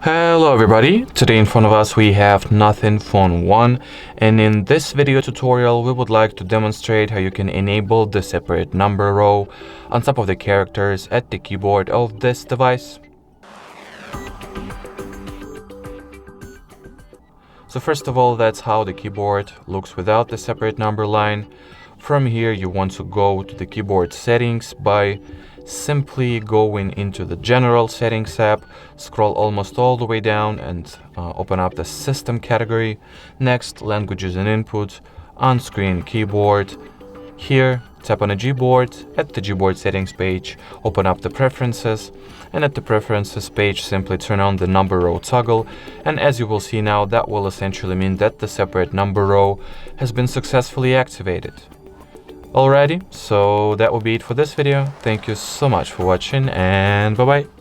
Hello everybody, today in front of us we have Nothing Phone 1, and in this video tutorial we would like to demonstrate how you can enable the separate number row on top of the characters at the keyboard of this device. So first of all, that's how the keyboard looks without the separate number line. From here you want to go to the keyboard settings by simply going into the general settings app, scroll almost all the way down and open up the system category. Next, languages and input, on-screen keyboard. Here, tap on a Gboard. At the Gboard settings page, open up the preferences, and at the preferences page simply turn on the number row toggle, and as you will see now, that will essentially mean that the separate number row has been successfully activated. Alrighty, so that will be it for this video. Thank you so much for watching, and bye bye.